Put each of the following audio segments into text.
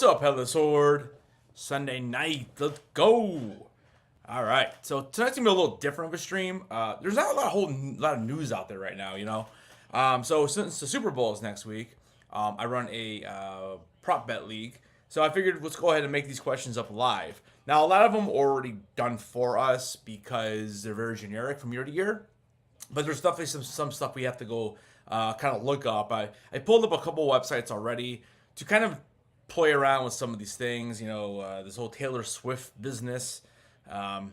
What's up, Headless Horde? Sunday night, let's go. All right, so tonight's gonna be a little different of a stream. There's not a lot of news out there right now, you know. So since the Super Bowl is next week, I run a prop bet league. So I figured let's go ahead and make these questions up live. Now a lot of them are already done for us because they're very generic from year to year. But there's definitely some stuff we have to go kind of look up. I pulled up a couple websites already to kind of play around with some of these things. You know, this whole Taylor Swift business.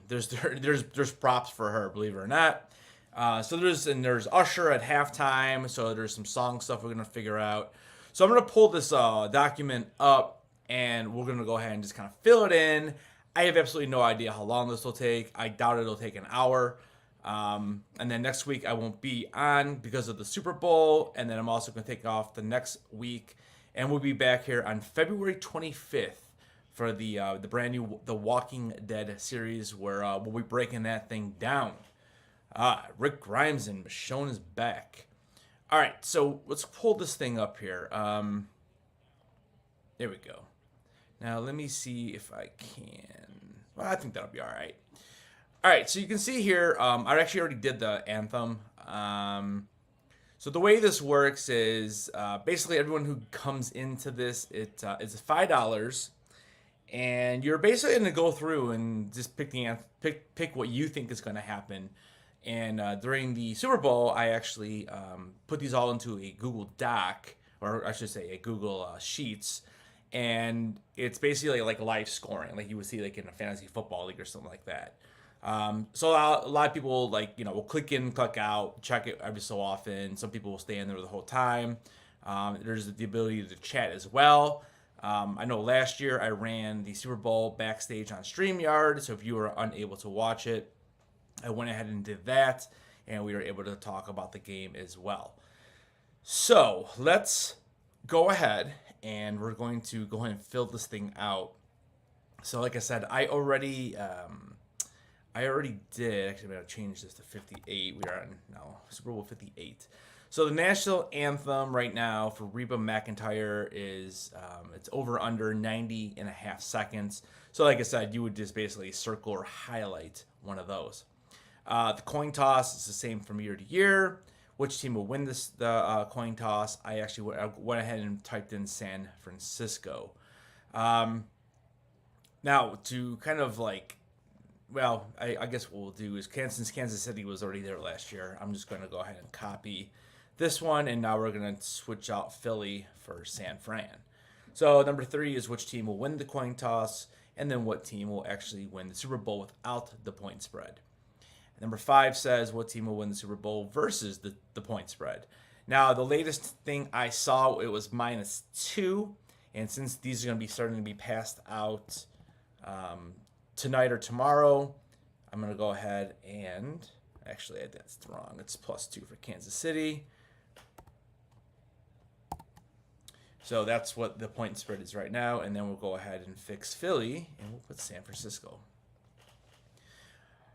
There's props for her, believe it or not. So there's Usher at halftime. So there's some song stuff we're gonna figure out. So I'm gonna pull this document up and we're gonna go ahead and just kind of fill it in. I have absolutely no idea how long this will take. I doubt it'll take an hour. And then next week I won't be on because of the Super Bowl, and then I'm also going to take off the next week, and we'll be back here on February 25th for the brand new The Walking Dead series, where we'll be breaking that thing down. Rick Grimes and Michonne is back. All right, so let's pull this thing up here. There we go. Now let me see if I can. Well, I think that'll be all right. All right, so you can see here, I actually already did the anthem. So the way this works is basically everyone who comes into this, it's $5, and you're basically going to go through and just pick what you think is going to happen. And during the Super Bowl, I actually put these all into a Google Doc, or I should say a Google Sheets, and it's basically like live scoring, like you would see like in a fantasy football league or something like that. So a lot of people will click in, click out, check it every so often. Some people will stay in there the whole time. There's the ability to chat as well. I know last year I ran the Super Bowl backstage on StreamYard, so if you were unable to watch it, I went ahead and did that, and we were able to talk about the game as well. So let's go ahead, and we're going to go ahead and fill this thing out. So like I said, I already did. Actually, I'm going to change this to 58. We are on now Super Bowl 58. So the national anthem right now for Reba McEntire is it's over under 90 and a half seconds. So like I said, you would just basically circle or highlight one of those. The coin toss is the same from year to year. Which team will win the coin toss? I actually went ahead and typed in San Francisco. Now to kind of I guess what we'll do is since Kansas City was already there last year, I'm just going to go ahead and copy this one, and now we're going to switch out Philly for San Fran. So number 3 is which team will win the coin toss, and then what team will actually win the Super Bowl without the point spread. Number 5 says what team will win the Super Bowl versus the point spread. Now, the latest thing I saw, it was -2, and since these are going to be starting to be passed out tonight or tomorrow, I'm going to go ahead and actually that's wrong. It's +2 for Kansas City. So that's what the point spread is right now, and then we'll go ahead and fix Philly, and we'll put San Francisco.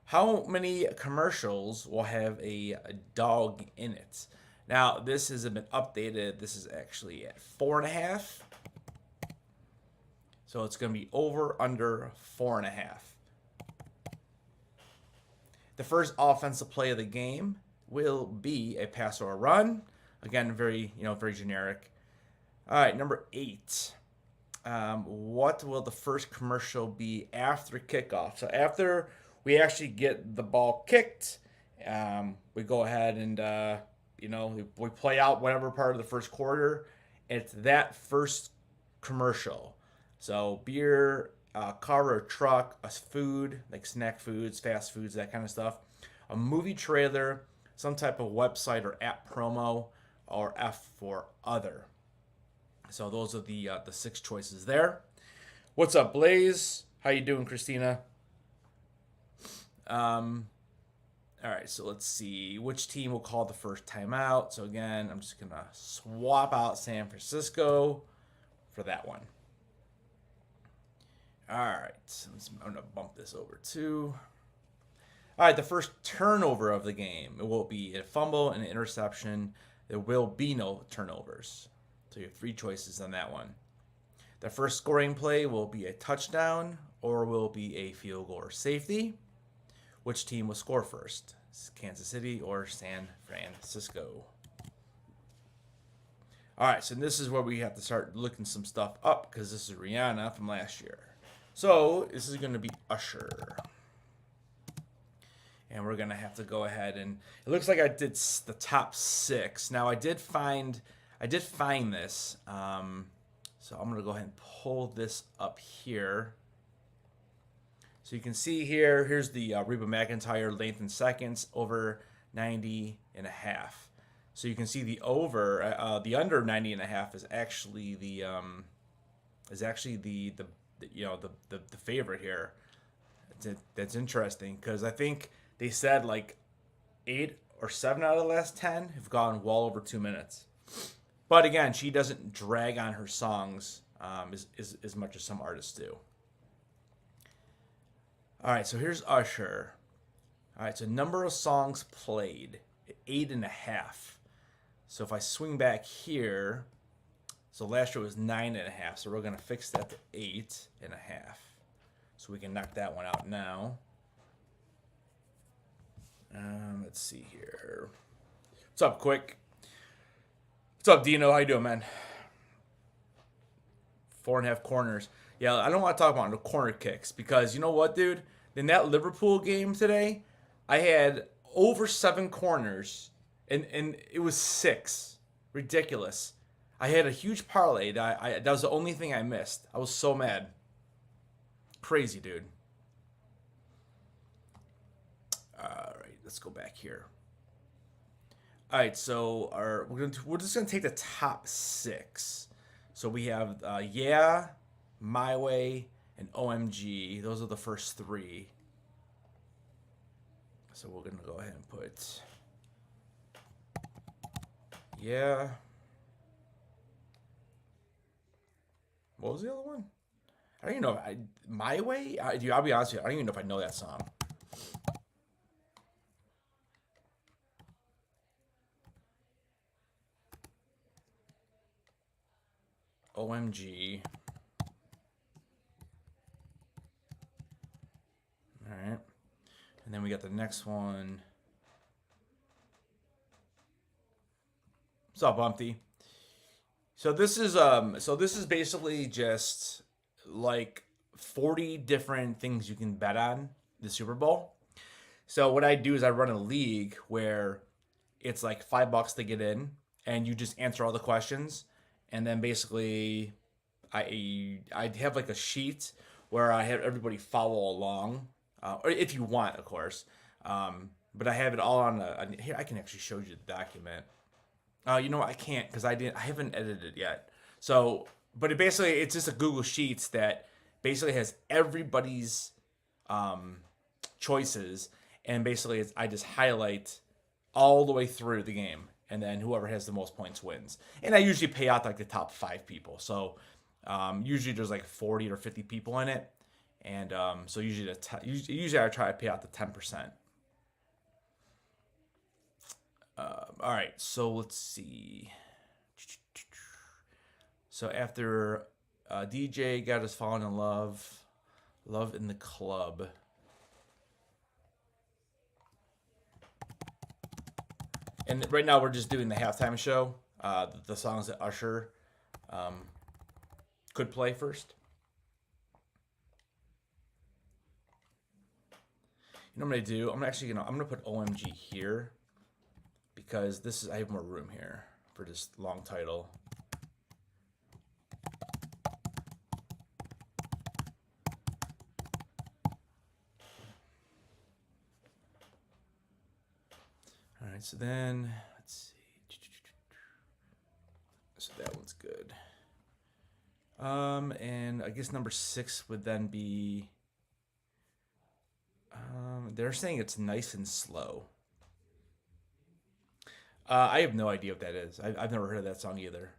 How many commercials will have a dog in it? Now, this hasn't been updated. This is actually at 4.5. So it's going to be over under 4.5. The first offensive play of the game will be a pass or a run. Again, very generic. All right, number 8. What will the first commercial be after kickoff? So after we actually get the ball kicked, we go ahead and we play out whatever part of the first quarter. It's that first commercial. So beer, car or truck, a food, like snack foods, fast foods, that kind of stuff. A movie trailer, some type of website or app promo, or F for other. So those are the 6 choices there. What's up, Blaze? How you doing, Christina? All right, so let's see. Which team will call the first timeout? So again, I'm just going to swap out San Francisco for that one. All right, so I'm going to bump this over too. All right, the first turnover of the game. It will be a fumble and an interception. There will be no turnovers. So you have 3 choices on that one. The first scoring play will be a touchdown or will be a field goal or safety. Which team will score first? Kansas City or San Francisco? All right, so this is where we have to start looking some stuff up because this is Rihanna from last year. So this is going to be Usher. And we're going to have to go ahead and it looks like I did the top 6. Now I did find this. So I'm going to go ahead and pull this up here. So you can see here, here's the Reba McEntire length in seconds over 90 and a half. So you can see the under 90 and a half is actually the favorite here. That's interesting because I think they said like 8 or 7 out of the last 10 have gone well over 2 minutes. But again, she doesn't drag on her songs as much as some artists do. All right, so here's Usher. All right, so number of songs played, 8.5. So if I swing back here, so last year was 9.5. So we're gonna fix that to 8.5. So we can knock that one out now. Let's see here. What's up, Quick? What's up, Dino? How you doing, man? 4.5 corners. Yeah, I don't want to talk about the corner kicks because you know what, dude? In that Liverpool game today, I had over 7 corners, and it was 6. Ridiculous. I had a huge parlay. That was the only thing I missed. I was so mad. Crazy, dude. All right, let's go back here. All right, so we're just gonna take the top 6. So we have Yeah, My Way, and OMG. Those are the first 3. So we're gonna go ahead and put Yeah. What was the other one? I don't even know. My Way? Dude, I'll be honest with you. I don't even know if I know that song. OMG. All right. And then we got the next one. What's up, Bumpty? So this is basically just like 40 different things you can bet on the Super Bowl. So what I do is I run a league where it's like $5 to get in, and you just answer all the questions, and then basically I have like a sheet where I have everybody follow along, or if you want, of course. But I have it all on here. I can actually show you the document. You know what? I can't because I haven't edited it yet. So, but it's just a Google Sheets that basically has everybody's choices, and basically I just highlight all the way through the game, and then whoever has the most points wins. And I usually pay out like the top 5 people. So usually there's like 40 or 50 people in it, and so usually I try to pay out the 10%. All right, so let's see. So after DJ got us falling in love in the club. And right now we're just doing the halftime show. The songs that Usher could play first. You know what I'm gonna do? I'm gonna put OMG here because I have more room here for this long title. All right, so then let's see. So that one's good. And I guess number 6 would then be. They're saying it's Nice and Slow. I have no idea what that is. I've never heard of that song either.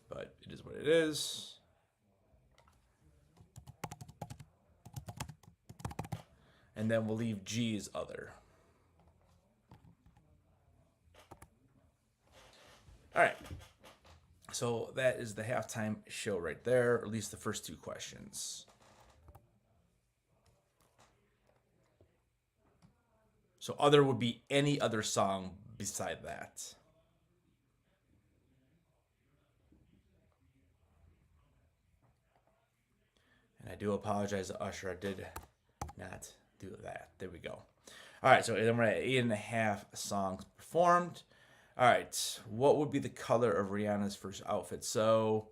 But it is what it is. And then we'll leave G as other. All right. So that is the halftime show right there, or at least the first two questions. So other would be any other song beside that. And I do apologize to Usher. I did not do that. There we go. All right, so then we're at 8.5 songs performed. All right, what would be the color of Rihanna's first outfit? So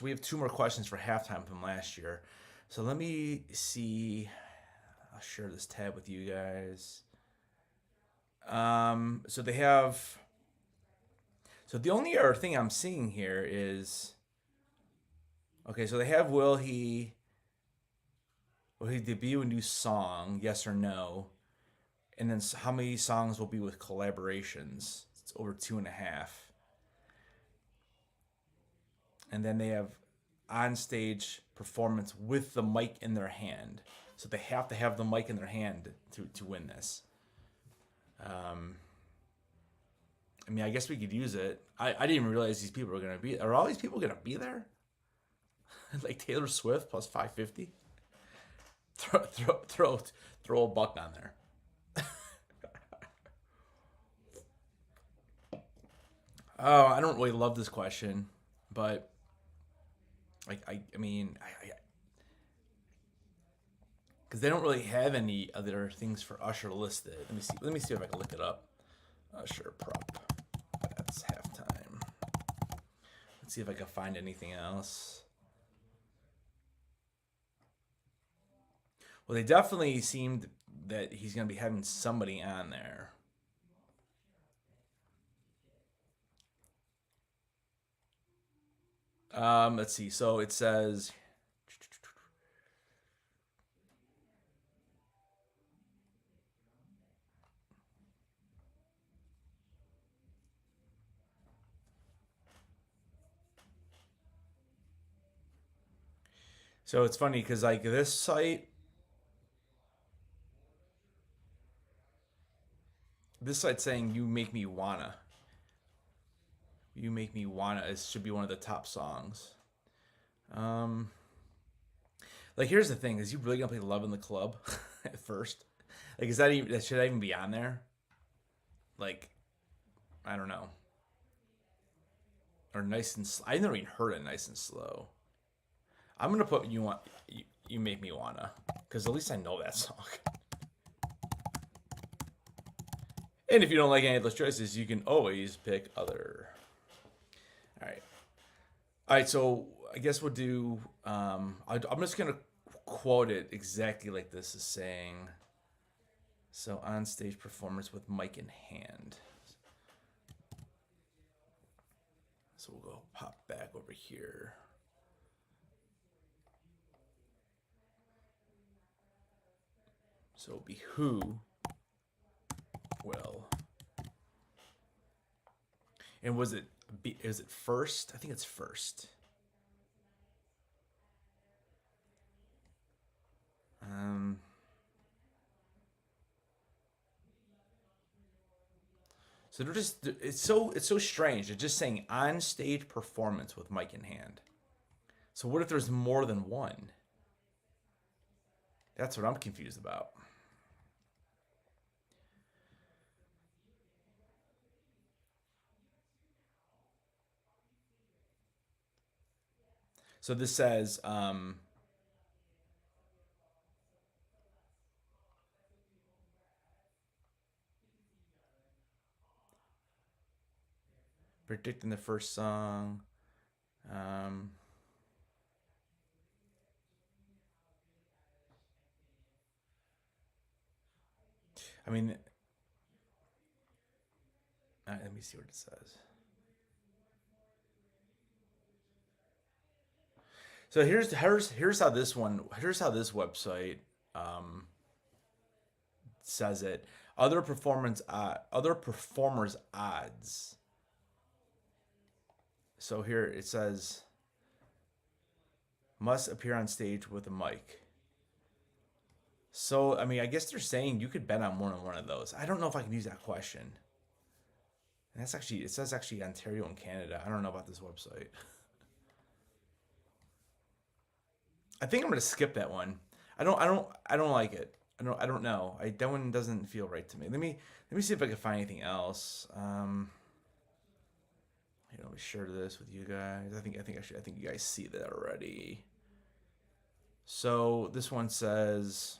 we have two more questions for halftime from last year. So let me see. I'll share this tab with you guys. So they have. So the only other thing I'm seeing here is. Okay, so they have will he debut a new song? Yes or no? And then how many songs will be with collaborations? It's over 2.5. And then they have on stage performance with the mic in their hand. So they have to have the mic in their hand to win this. I mean, I guess we could use it. I didn't even realize these people were going to be. Are all these people going to be there? Like Taylor Swift plus 550? Throw a buck on there. Oh, I don't really love this question, but I mean, because they don't really have any other things for Usher listed. Let me see if I can look it up. Usher prop. That's halftime. Let's see if I can find anything else. Well, they definitely seemed that he's going to be having somebody on there. Let's see. So it says. So it's funny because like this site's saying "You Make Me Wanna." "You Make Me Wanna" it should be one of the top songs. Like here's the thing: is you really gonna play "Love in the Club" at first? Like, is that even should that even be on there? Like, I don't know. Or nice and I never even heard it. Nice and slow. I'm gonna put you make me wanna, because at least I know that song. And if you don't like any of those choices, you can always pick other. All right. So I guess we'll do. I'm just gonna quote it exactly like this is saying. So on stage performance with mic in hand. So we'll go pop back over here. So it'll be who will. And is it first? I think it's first. So they're just it's so strange. It's just saying on stage performance with mic in hand. So what if there's more than one? That's what I'm confused about. So this says predicting the first song. I mean, let me see what it says. So here's how this website says it. Other performers odds. So here it says must appear on stage with a mic. So I mean, I guess they're saying you could bet on more than one of those. I don't know if I can use that question. And that's actually, it says actually Ontario and Canada. I don't know about this website. I think I'm gonna skip that one. I don't like it. I don't know. That one doesn't feel right to me. Let me see if I can find anything else. Let me share this with you guys. I think you guys see that already. So this one says,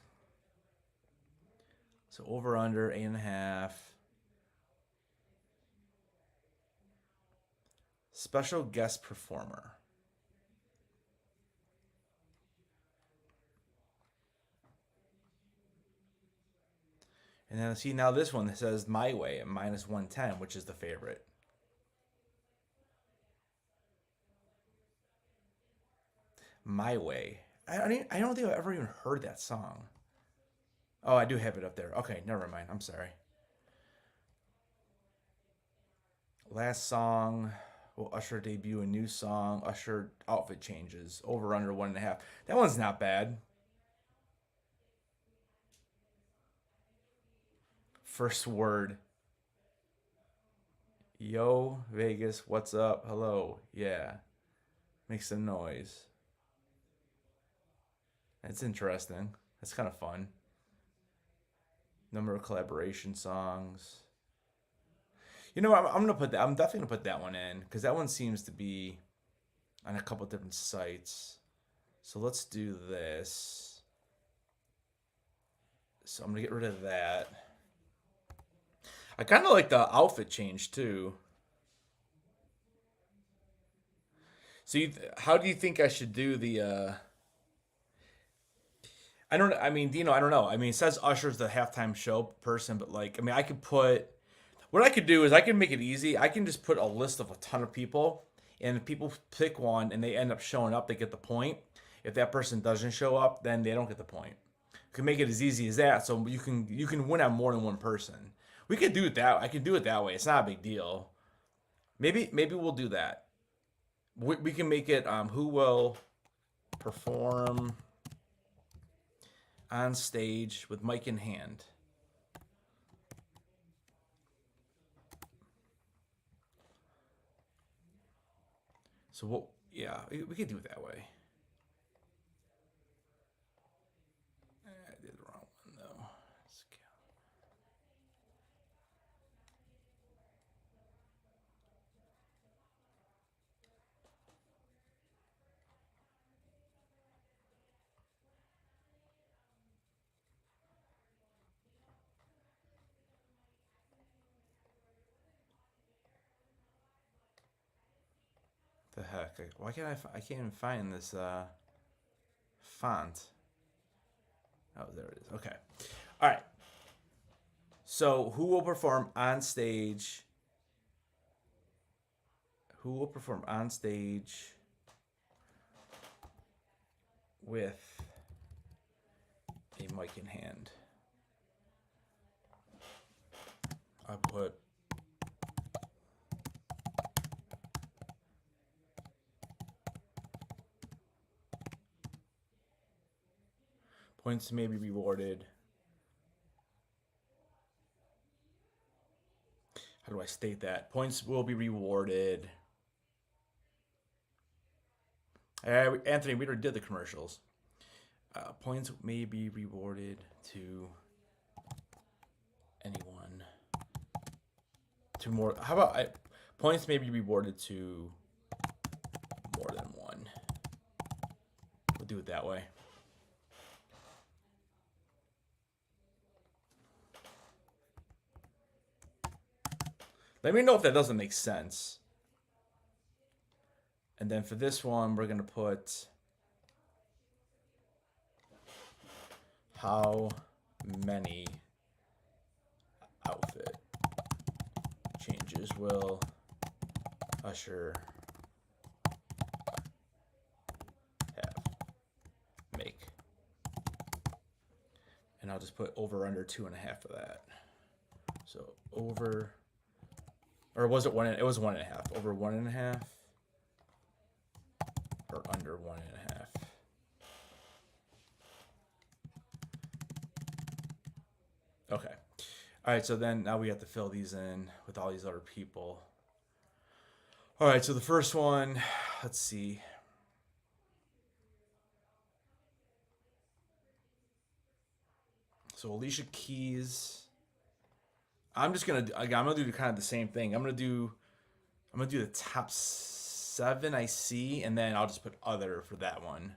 so over under 8.5. Special guest performer. And then see now this one that says My Way at -110, which is the favorite. My Way. I don't think I've ever even heard that song. Oh, I do have it up there. Okay, never mind. I'm sorry. Last song. Will Usher debut a new song? Usher outfit changes. Over under 1.5. That one's not bad. First word. Yo, Vegas, what's up? Hello. Yeah. Make some noise. That's interesting. That's kind of fun. Number of collaboration songs. You know, I'm gonna put that. I'm definitely gonna put that one in because that one seems to be on a couple different sites. So let's do this. So I'm gonna get rid of that. I kind of like the outfit change too. So how do you think I should do the? I don't. I mean, Dino. I don't know. I mean, it says Usher's the halftime show person, but like, I mean, I could put. What I could do is I can make it easy. I can just put a list of a ton of people, and if people pick one and they end up showing up, they get the point. If that person doesn't show up, then they don't get the point. Could make it as easy as that, so you can win on more than one person. We could do it that. I could do it that way. It's not a big deal. Maybe we'll do that. We can make it who will perform on stage with mic in hand. So what? Yeah, we could do it that way. I did the wrong one though. The heck? Why can't I can't even find this font. Oh, there it is. Okay. All right. So who will perform on stage? Who will perform on stage with a mic in hand? I put points may be rewarded. How do I state that? Points will be rewarded. Anthony, we already did the commercials. Points may be rewarded to anyone. To more. How about points may be rewarded to more than one. We'll do it that way. Let me know if that doesn't make sense. And then for this one, we're going to put how many outfit changes will Usher make? And I'll just put over under 2.5 for that. So over, or was it one? It was 1.5. Over 1.5. Or under 1.5. Okay. All right, so then now we have to fill these in with all these other people. All right, so the first one, let's see. So Alicia Keys. I'm just gonna again. I'm gonna do kind of the same thing. I'm gonna do the top 7 I see, and then I'll just put other for that one.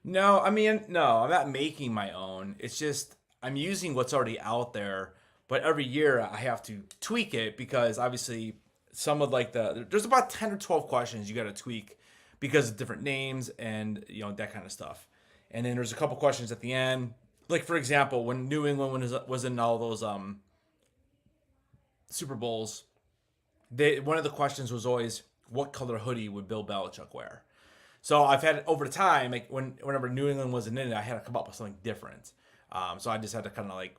No, I mean, no, I'm not making my own. It's just I'm using what's already out there, but every year I have to tweak it because obviously some of like there's about 10 or 12 questions you got to tweak because of different names and that kind of stuff. And then there's a couple questions at the end. Like for example, when New England was in all those Super Bowls, one of the questions was always what color hoodie would Bill Belichick wear? So I've had over time, like whenever New England wasn't in it, I had to come up with something different. So I just had to kind of like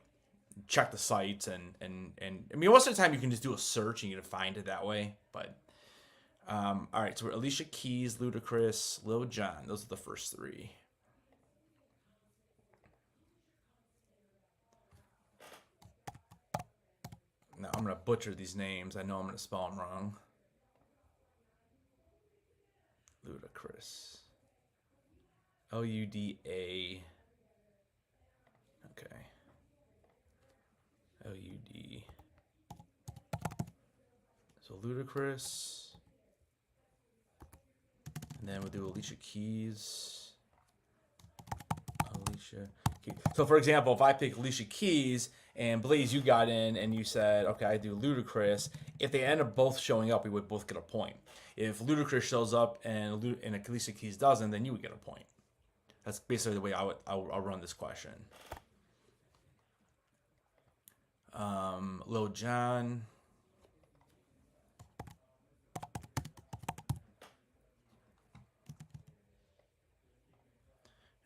check the sites and I mean most of the time you can just do a search and you can find it that way. But all right, so we're Alicia Keys, Ludacris, Lil Jon. Those are the first 3. Now I'm gonna butcher these names. I know I'm gonna spell them wrong. Ludacris. Luda. Okay. Lud. So Ludacris. And then we'll do Alicia Keys. Alicia Keys. So for example, if I pick Alicia Keys and Blaze, you got in and you said, okay, I do Ludacris. If they end up both showing up, we would both get a point. If Ludacris shows up and Alicia Keys doesn't, then you would get a point. That's basically the way I'll run this question. Lil Jon.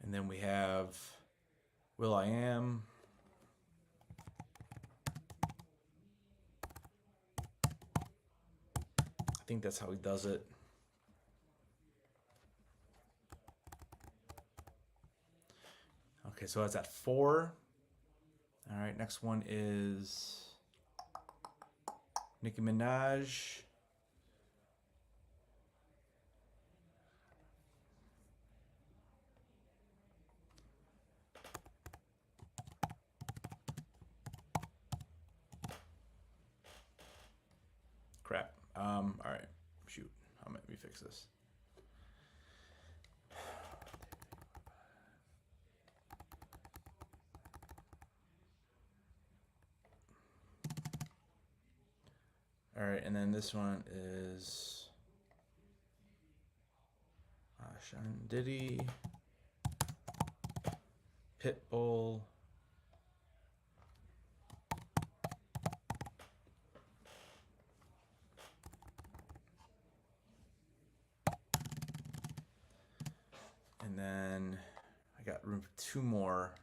And then we have Will I Am. I think that's how he does it. Okay, so that's at 4. All right, next one is Nicki Minaj. Crap. All right. Shoot. Let me fix this. All right, and then this one is Sean Diddy, Pitbull, and then I got room for 2 more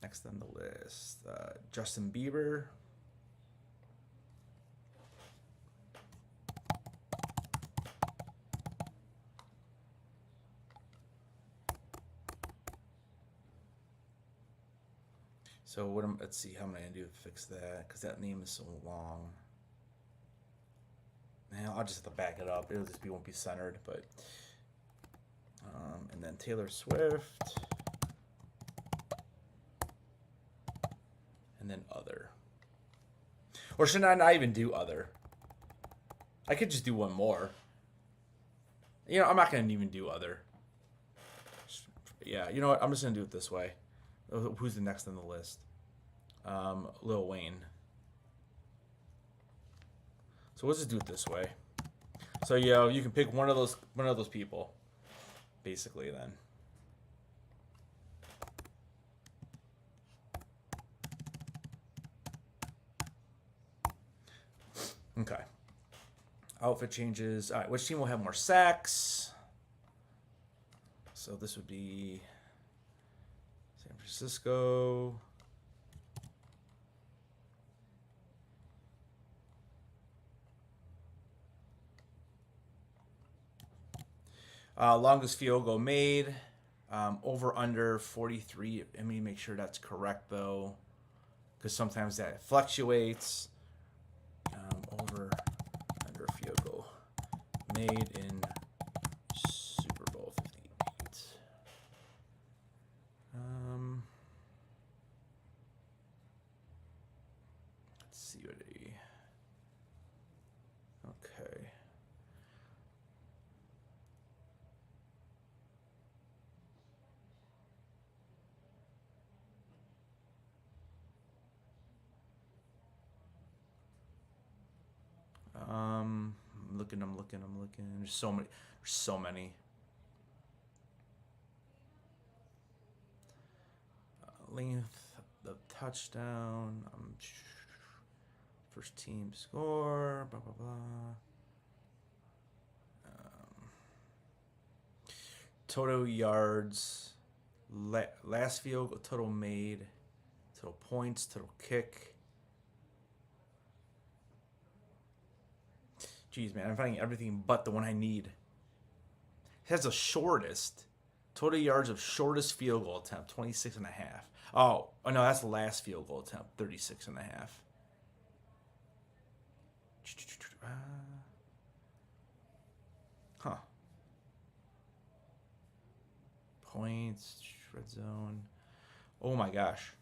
next on the list. Justin Bieber. So let's see how am I gonna do to fix that because that name is so long. Now I'll just have to back it up. It'll just won't be centered, but and then Taylor Swift, and then other. Or should I not even do other? I could just do one more. I'm not gonna even do other. Yeah, you know what? I'm just gonna do it this way. Who's the next on the list? Lil Wayne. So let's just do it this way. So you can pick one of those people, basically. Then. Okay. Outfit changes. All right. Which team will have more sacks? So this would be San Francisco. Longest field goal made. Over under 43. Let me make sure that's correct though, because sometimes that fluctuates. Over under field goal made in Super Bowl 58. Let's see what he. Okay. I'm looking. There's so many. There's so many. Length of touchdown. First team score. Blah blah blah. Total yards. Last field goal. Total made. Total points. Total kick. Jeez, man, I'm finding everything but the one I need. It has the shortest. Total yards of shortest field goal attempt, 26 and a half. Oh no, that's the last field goal attempt, 36 and a half. Huh. Points, red zone. Oh my gosh.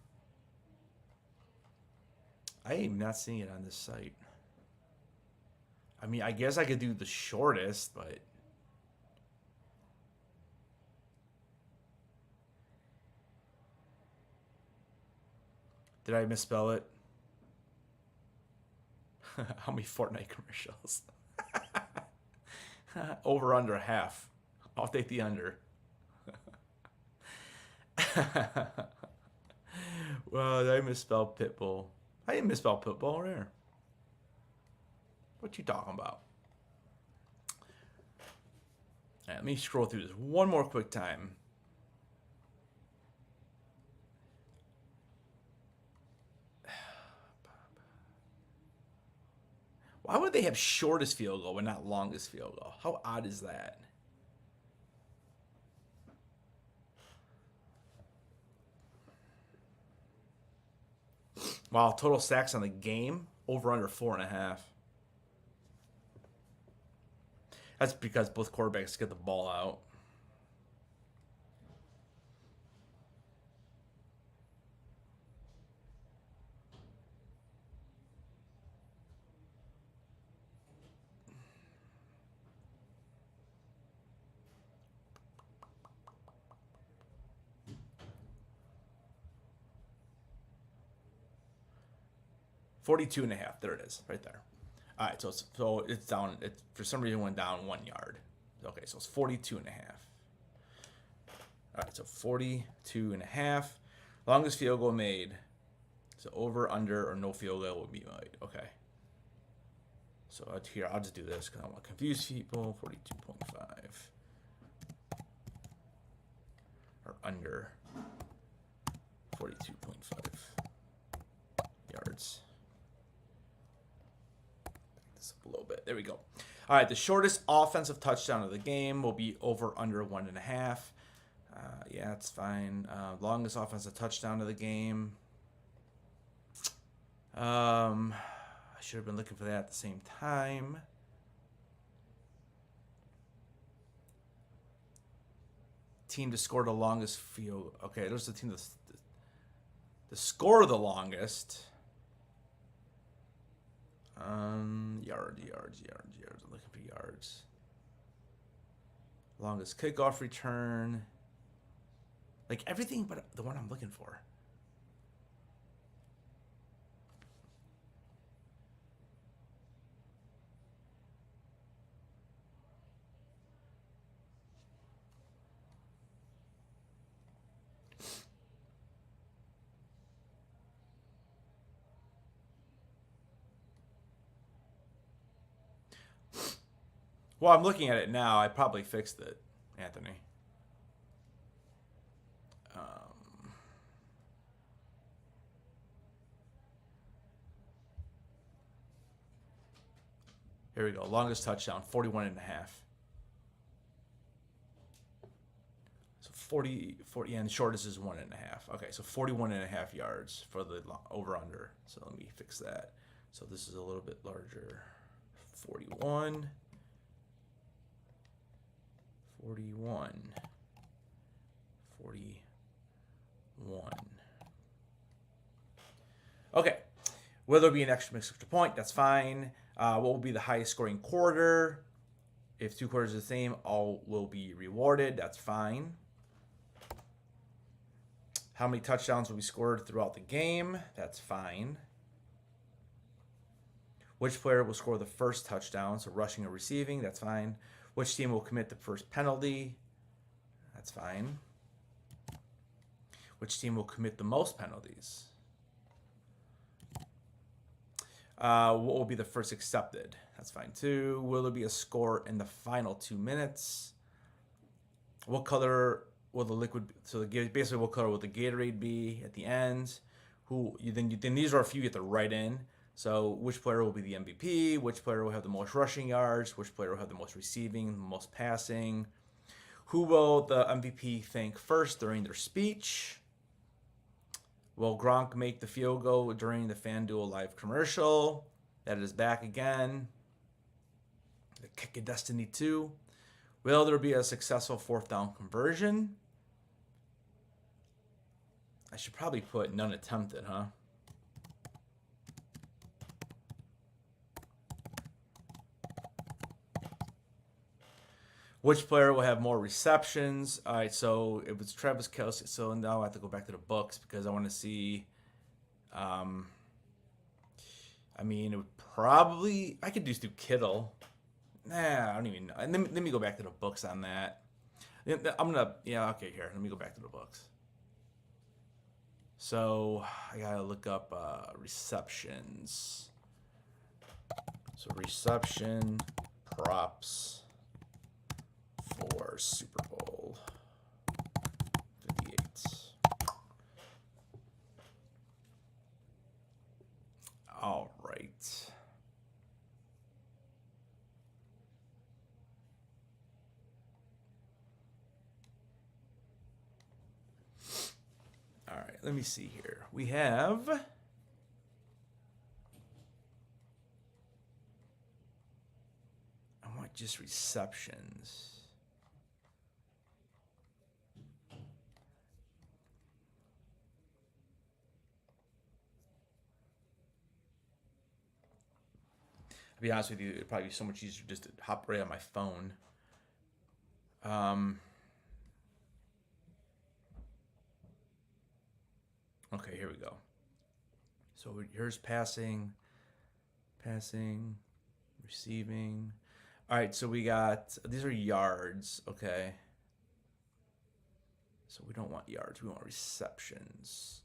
I am not seeing it on this site. I mean, I guess I could do the shortest, but did I misspell it? How many Fortnite commercials? Over under half. I'll take the under. Well, did I misspell Pitbull? I didn't misspell Pitbull right there. What you talking about? All right, let me scroll through this one more quick time. Why would they have shortest field goal but not longest field goal? How odd is that? Wow, total sacks on the game, over under 4.5. That's because both quarterbacks get the ball out. $42.5. There it is, right there. All right, so it's down. It for some reason went down 1 yard. Okay, so it's 42.5. All right, so 42.5. Longest field goal made. So over, under, or no field goal would be made. Okay. So here, I'll just do this because I don't want to confuse people. 42.5. Or under 42.5 yards. A little bit. There we go. All right, the shortest offensive touchdown of the game will be over under 1.5. Yeah, it's fine. Longest offensive touchdown of the game. I should have been looking for that at the same time. Team to score the longest field. Okay, there's the team to score the longest. Yards. I'm looking for yards. Longest kickoff return. Like everything but the one I'm looking for. Well, I'm looking at it now. I probably fixed it, Anthony. Here we go. Longest touchdown, 41.5. So 40, yeah, and the shortest is 1.5. Okay, so 41.5 yards for the over under. So let me fix that. So this is a little bit larger. 41. 41. 41. Okay. Will there be an extra point? That's fine. What will be the highest scoring quarter? If 2 quarters are the same, all will be rewarded. That's fine. How many touchdowns will be scored throughout the game? That's fine. Which player will score the first touchdown? So rushing or receiving? That's fine. Which team will commit the first penalty? That's fine. Which team will commit the most penalties? What will be the first accepted? That's fine too. Will there be a score in the final 2 minutes? What color will the liquid? So basically, what color will the Gatorade be at the end? Then these are a few you have to write in. So which player will be the MVP? Which player will have the most rushing yards? Which player will have the most receiving, the most passing? Who will the MVP thank first during their speech? Will Gronk make the field goal during the FanDuel live commercial? That is back again. The Kick of Destiny 2. Will there be a successful 4th down conversion? I should probably put none attempted, huh? Which player will have more receptions? All right, so it was Travis Kelce. So now I have to go back to the books because I want to see. I mean, it would probably. I could just do Kittle. Nah, I don't even know. Let me go back to the books on that. Yeah, okay, here. Let me go back to the books. So I gotta look up receptions. So reception props for Super Bowl 58. All right. All right, let me see here. We have I want just receptions. To be honest with you, it'd probably be so much easier just to hop right on my phone. Okay, here we go. So here's passing, receiving. All right, so we got, these are yards, okay. So we don't want yards, we want receptions.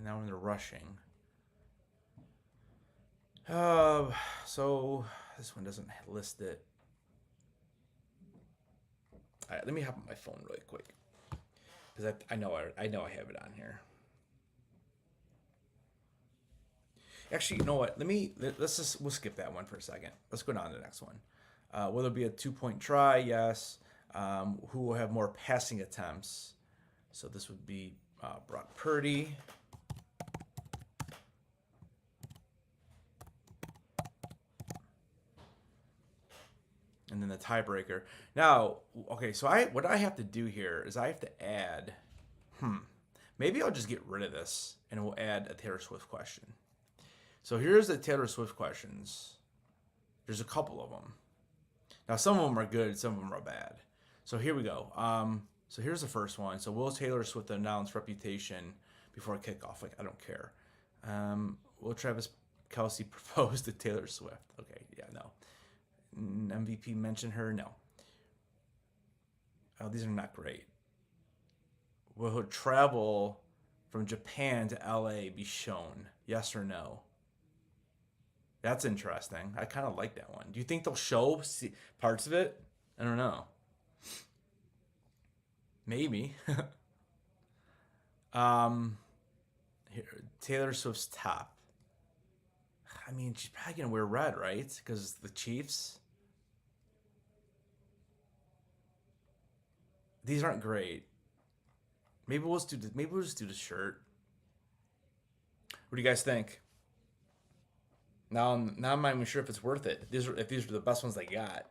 Now when they're rushing. So this one doesn't list it. All right, let me hop on my phone really quick because I know I have it on here. Actually, you know what? We'll skip that one for a second. Let's go down to the next one. Will there be a 2-point try? Yes. Who will have more passing attempts? So this would be Brock Purdy. And then the tiebreaker. Now, okay, so what I have to do here is I have to add, maybe I'll just get rid of this and we'll add a Taylor Swift question. So here's the Taylor Swift questions. There's a couple of them. Now, some of them are good, some of them are bad. So here we go. So here's the first one. So will Taylor Swift announce Reputation before kickoff? Like, I don't care. Will Travis Kelce propose to Taylor Swift? Okay, yeah, no. MVP mention her? No. Oh, these are not great. Will her travel from Japan to LA be shown? Yes or no? That's interesting. I kind of like that one. Do you think they'll show parts of it? I don't know. Maybe. Here, Taylor Swift's top. I mean, she's probably gonna wear red, right? Because the Chiefs. These aren't great. Maybe we'll just do the shirt. What do you guys think? Now I'm not even sure if it's worth it. If these are the best ones they got.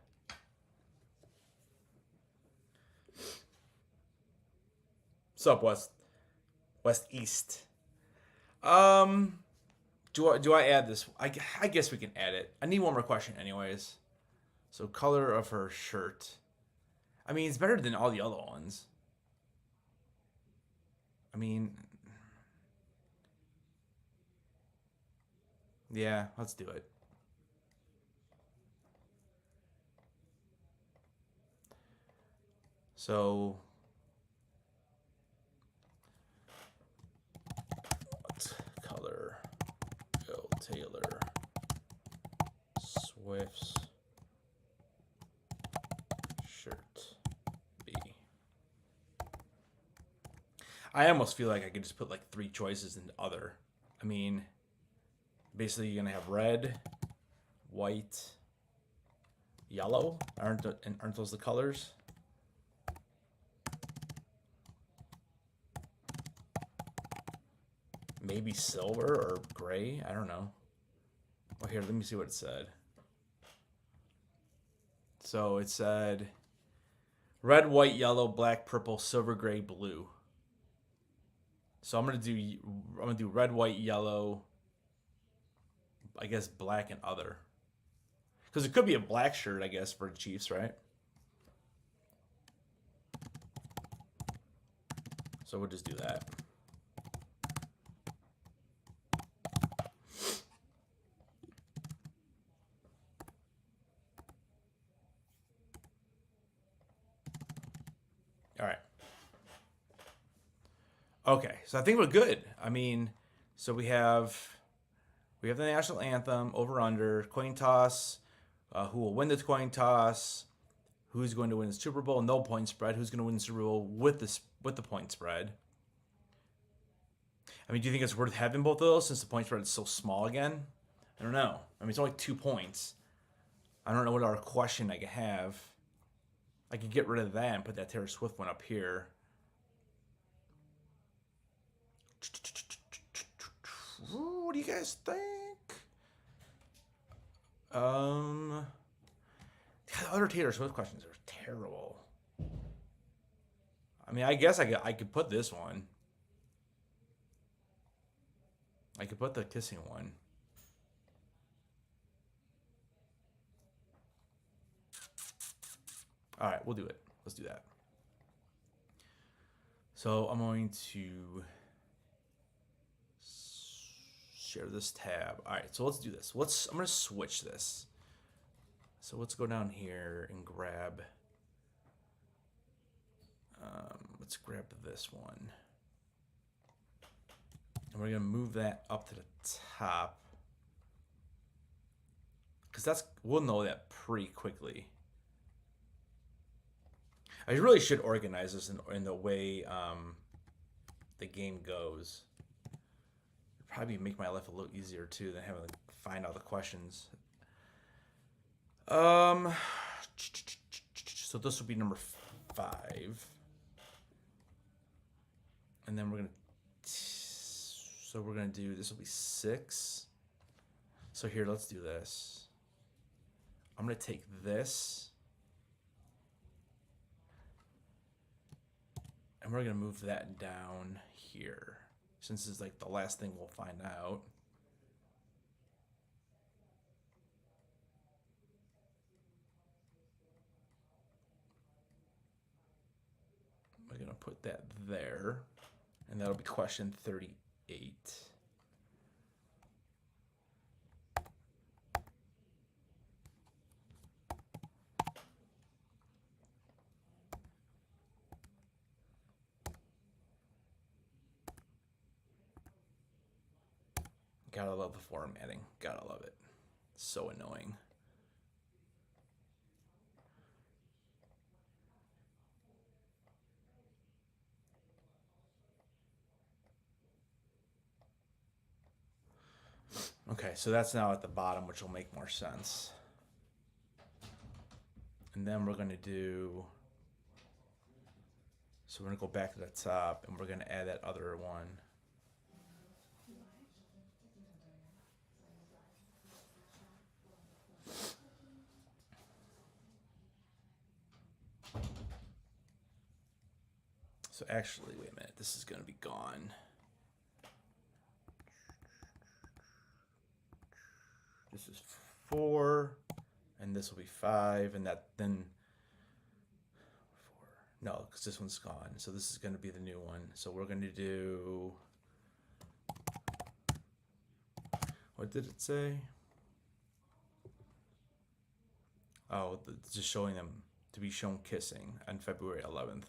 What's up, West East? Um, do I add this? I guess we can add it. I need one more question, anyways. So color of her shirt. I mean, it's better than all the other ones. I mean, yeah, let's do it. So, what color will Taylor Swift's shirt be? I almost feel like I could just put like 3 choices in other. I mean, basically you're gonna have red, white, yellow. Aren't those the colors? Maybe silver or gray. I don't know. Well, here, let me see what it said. So it said red, white, yellow, black, purple, silver, gray, blue. So I'm gonna do red, white, yellow. I guess black and other. Because it could be a black shirt, I guess, for the Chiefs, right? So we'll just do that. All right. Okay, so I think we're good. I mean, so we have the national anthem, over under, coin toss, who will win the coin toss, who's going to win the Super Bowl, no point spread, who's going to win the Super Bowl with the point spread. I mean, do you think it's worth having both of those since the point spread is so small again? I don't know. I mean, it's only 2 points. I don't know what other question I could have. I could get rid of that and put that Taylor Swift one up here. What do you guys think? The other Taylor Swift questions are terrible. I mean, I guess I could put this one. I could put the kissing one. All right, we'll do it. Let's do that. So I'm going to share this tab. All right, so let's do this. I'm going to switch this. So let's go down here and grab. Let's grab this one. And we're going to move that up to the top. Because we'll know that pretty quickly. I really should organize this in the way the game goes. It'd probably make my life a little easier too than having to find all the questions. So this will be number 5, and then we're gonna do this will be 6. So here, let's do this. I'm gonna take this. And we're going to move that down here, since it's like the last thing we'll find out. We're going to put that there, and that'll be question 38. Gotta love the formatting. Gotta love it. So annoying. Okay, so that's now at the bottom, which will make more sense. And then we're going to do... So we're going to go back to the top, and we're going to add that other one. So actually, wait a minute. This is going to be gone. This is 4, and this will be 5, and that then 4. No, because this one's gone. So this is going to be the new one. So we're going to do... What did it say? Oh, just showing them to be shown kissing on February 11th.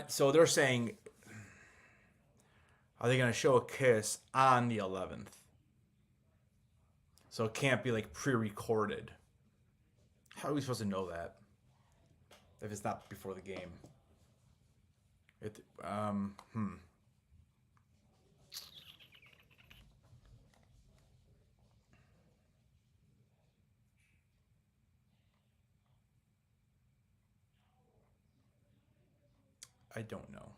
So they're saying, are they going to show a kiss on the 11th? So it can't be like pre-recorded. How are we supposed to know that if it's not before the game? I don't know.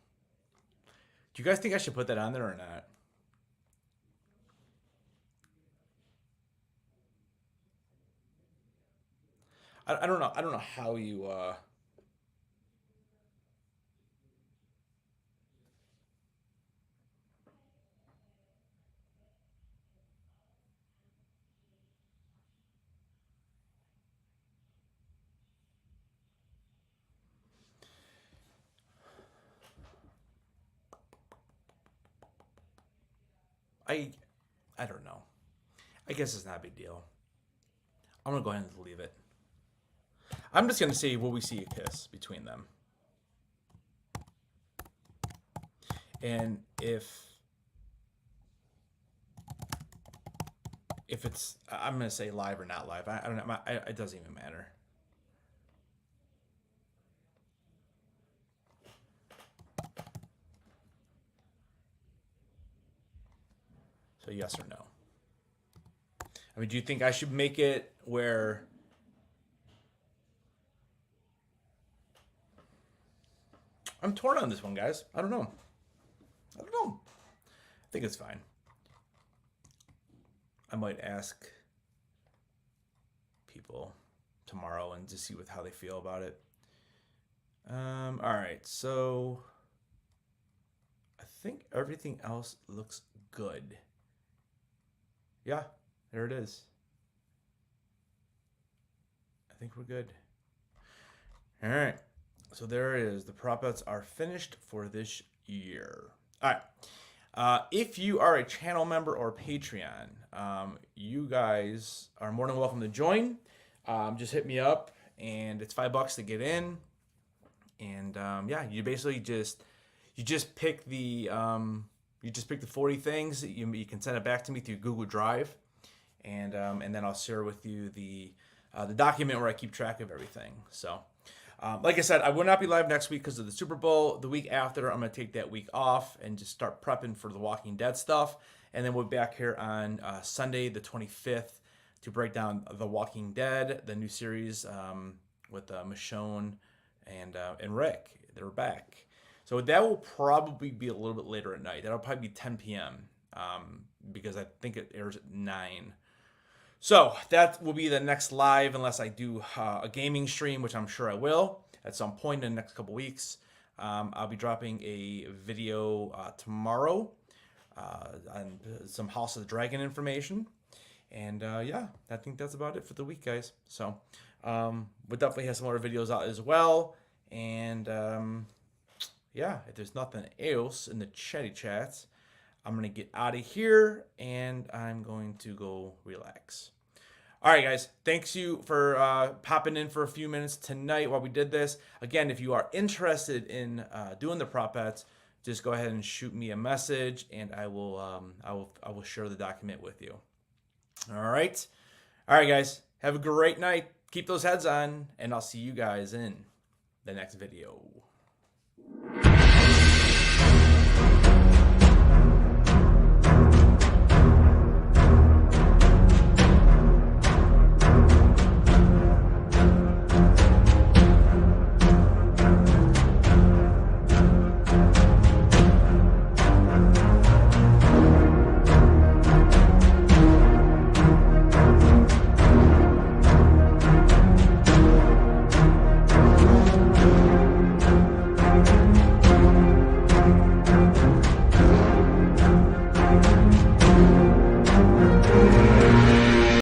Do you guys think I should put that on there or not? I don't know. I don't know how you. I don't know. I guess it's not a big deal. I'm gonna go ahead and leave it. I'm just gonna say, will we see a kiss between them? And if it's, I'm gonna say live or not live. I don't know. It doesn't even matter. So yes or no? I mean, do you think I should make it where I'm torn on this one, guys? I don't know. I think it's fine. I might ask people tomorrow and just see how they feel about it. All right, so I think everything else looks good. Yeah, there it is. I think we're good. All right. So there it is. The prop bets are finished for this year. All right. If you are a channel member or Patreon, you guys are more than welcome to join. Just hit me up, and it's $5 to get in. And yeah, you basically just pick the 40 things. You can send it back to me through Google Drive, and then I'll share with you the document where I keep track of everything. So, like I said, I will not be live next week because of the Super Bowl. The week after, I'm going to take that week off and just start prepping for the Walking Dead stuff. And then we'll be back here on Sunday, the 25th, to break down The Walking Dead, the new series with Michonne and Rick. They're back. So that will probably be a little bit later at night. That'll probably be 10 p.m. Because I think it airs at 9. So that will be the next live, unless I do a gaming stream, which I'm sure I will at some point in the next couple weeks. I'll be dropping a video tomorrow on some House of the Dragon information. And yeah, I think that's about it for the week, guys. So we'll definitely have some other videos out as well. And yeah, if there's nothing else in the chatty chats, I'm going to get out of here and I'm going to go relax. All right, guys. Thanks you for popping in for a few minutes tonight while we did this. Again, if you are interested in doing the prop bets, just go ahead and shoot me a message, and I will share the document with you. All right, guys. Have a great night. Keep those heads on, and I'll see you guys in the next video.